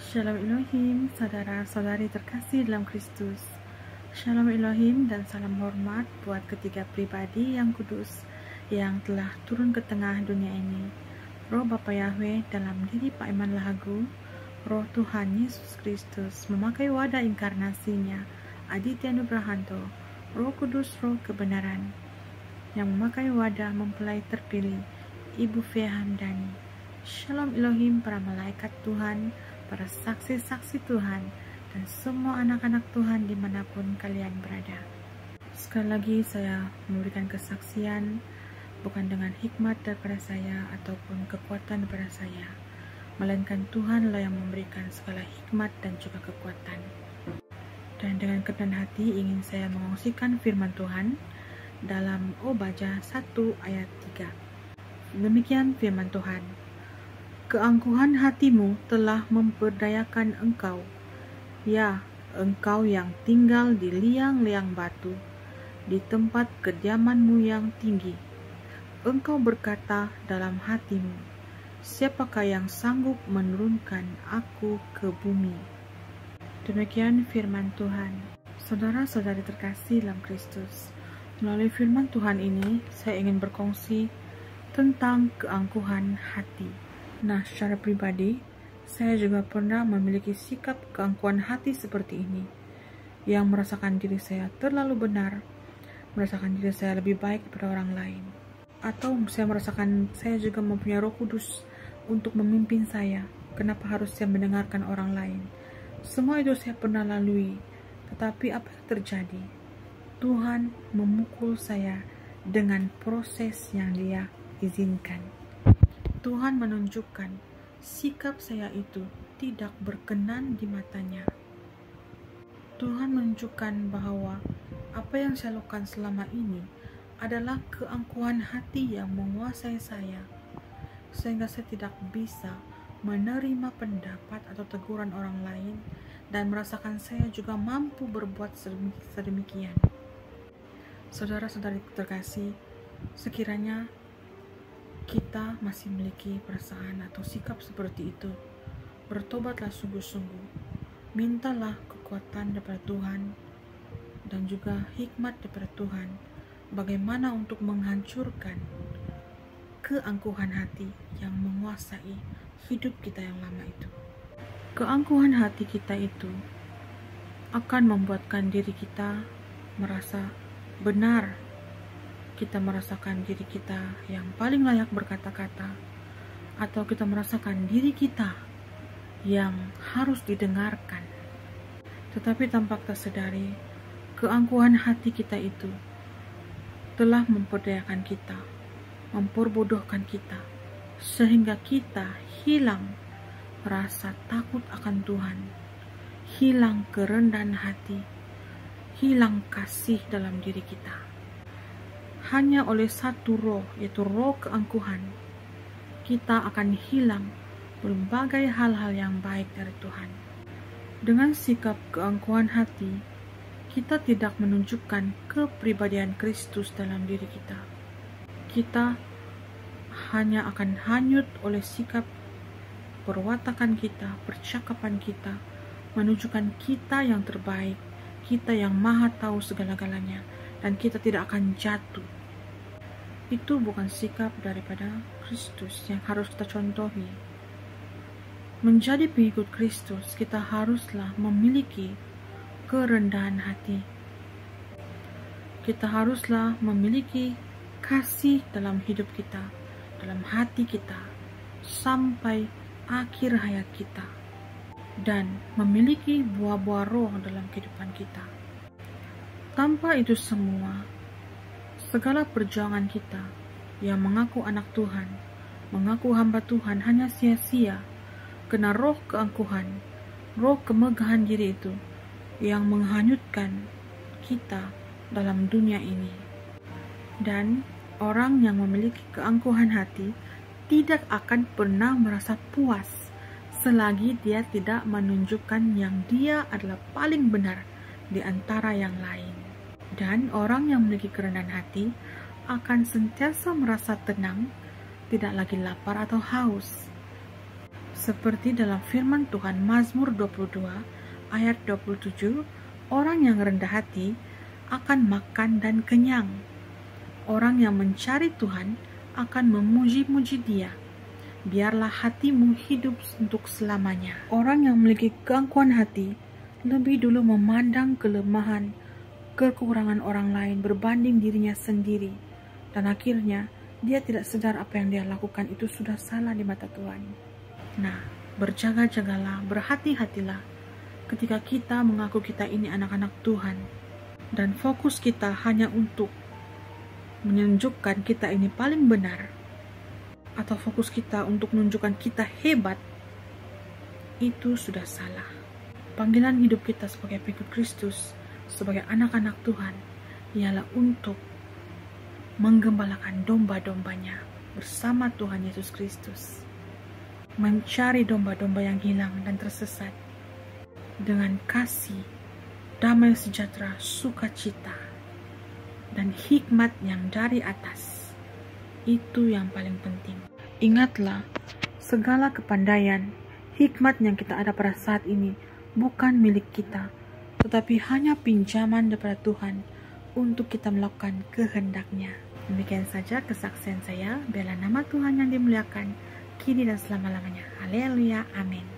Shalom Elohim, saudara-saudari terkasih dalam Kristus. Shalom Elohim dan salam hormat buat ketiga pribadi yang kudus yang telah turun ke tengah dunia ini. Roh Bapa Yahweh dalam diri Pak Iman Lahagu, Roh Tuhan Yesus Kristus memakai wadah inkarnasinya, Aditya Nugrahanto, Roh Kudus, Roh Kebenaran, yang memakai wadah mempelai terpilih, Ibu Fia Hamdani. Shalom Elohim, para malaikat Tuhan, para saksi-saksi Tuhan, dan semua anak-anak Tuhan dimanapun kalian berada. Sekali lagi saya memberikan kesaksian bukan dengan hikmat daripada saya ataupun kekuatan daripada saya, melainkan Tuhanlah yang memberikan segala hikmat dan juga kekuatan. Dan dengan kerendahan hati ingin saya mengongsikan firman Tuhan dalam Obaja 1 ayat 3. Demikian firman Tuhan. Keangkuhan hatimu telah memperdayakan engkau, ya, engkau yang tinggal di liang-liang batu, di tempat kediamanmu yang tinggi. Engkau berkata dalam hatimu, siapakah yang sanggup menurunkan aku ke bumi? Demikian firman Tuhan. Saudara-saudari terkasih dalam Kristus, melalui firman Tuhan ini saya ingin berkongsi tentang keangkuhan hati. Nah, secara pribadi, saya juga pernah memiliki sikap keangkuhan hati seperti ini, yang merasakan diri saya terlalu benar, merasakan diri saya lebih baik daripada orang lain, atau saya merasakan saya juga mempunyai Roh Kudus untuk memimpin saya. Kenapa harus saya mendengarkan orang lain? Semua itu saya pernah lalui, tetapi apa yang terjadi? Tuhan memukul saya dengan proses yang Dia izinkan. Tuhan menunjukkan sikap saya itu tidak berkenan di matanya. Tuhan menunjukkan bahwa apa yang saya lakukan selama ini adalah keangkuhan hati yang menguasai saya, sehingga saya tidak bisa menerima pendapat atau teguran orang lain dan merasakan saya juga mampu berbuat sedemikian. Saudara-saudari terkasih, sekiranya kita masih memiliki perasaan atau sikap seperti itu, bertobatlah sungguh-sungguh, mintalah kekuatan daripada Tuhan dan juga hikmat daripada Tuhan bagaimana untuk menghancurkan keangkuhan hati yang menguasai hidup kita yang lama itu. Keangkuhan hati kita itu akan membuatkan diri kita merasa benar. Kita merasakan diri kita yang paling layak berkata-kata, atau kita merasakan diri kita yang harus didengarkan. Tetapi tanpa kita sadari, keangkuhan hati kita itu telah memperdayakan kita, memperbodohkan kita, sehingga kita hilang rasa takut akan Tuhan, hilang kerendahan hati, hilang kasih dalam diri kita. Hanya oleh satu roh, yaitu roh keangkuhan, kita akan hilang berbagai hal-hal yang baik dari Tuhan. Dengan sikap keangkuhan hati, kita tidak menunjukkan kepribadian Kristus dalam diri kita. Kita hanya akan hanyut oleh sikap perwatakan kita, percakapan kita, menunjukkan kita yang terbaik, kita yang maha tahu segala-galanya, dan kita tidak akan jatuh. Itu bukan sikap daripada Kristus yang harus kita contohi. Menjadi pengikut Kristus, kita haruslah memiliki kerendahan hati. Kita haruslah memiliki kasih dalam hidup kita, dalam hati kita, sampai akhir hayat kita, dan memiliki buah-buah roh dalam kehidupan kita. Tanpa itu semua, segala perjuangan kita yang mengaku anak Tuhan, mengaku hamba Tuhan hanya sia-sia, karena roh keangkuhan, roh kemegahan diri itu yang menghanyutkan kita dalam dunia ini. Dan orang yang memiliki keangkuhan hati tidak akan pernah merasa puas selagi dia tidak menunjukkan yang dia adalah paling benar di antara yang lain. Dan orang yang memiliki kerendahan hati akan sentiasa merasa tenang, tidak lagi lapar atau haus. Seperti dalam firman Tuhan Mazmur 22 ayat 27, orang yang rendah hati akan makan dan kenyang. Orang yang mencari Tuhan akan memuji-muji Dia. Biarlah hatimu hidup untuk selamanya. Orang yang memiliki gangguan hati lebih dulu memandang kelemahan, kekurangan orang lain berbanding dirinya sendiri. Dan akhirnya, dia tidak sadar apa yang dia lakukan itu sudah salah di mata Tuhan. Nah, berjaga-jagalah, berhati-hatilah ketika kita mengaku kita ini anak-anak Tuhan. Dan fokus kita hanya untuk menunjukkan kita ini paling benar, atau fokus kita untuk menunjukkan kita hebat, itu sudah salah. Panggilan hidup kita sebagai pengikut Kristus, sebagai anak-anak Tuhan, ialah untuk menggembalakan domba-dombanya bersama Tuhan Yesus Kristus. Mencari domba-domba yang hilang dan tersesat dengan kasih, damai sejahtera, sukacita, dan hikmat yang dari atas. Itu yang paling penting. Ingatlah, segala kepandaian, hikmat yang kita ada pada saat ini bukan milik kita, tetapi hanya pinjaman daripada Tuhan untuk kita melakukan kehendak-Nya. Demikian saja kesaksian saya. Biarlah nama Tuhan yang dimuliakan kini dan selama-lamanya. Haleluya, amin.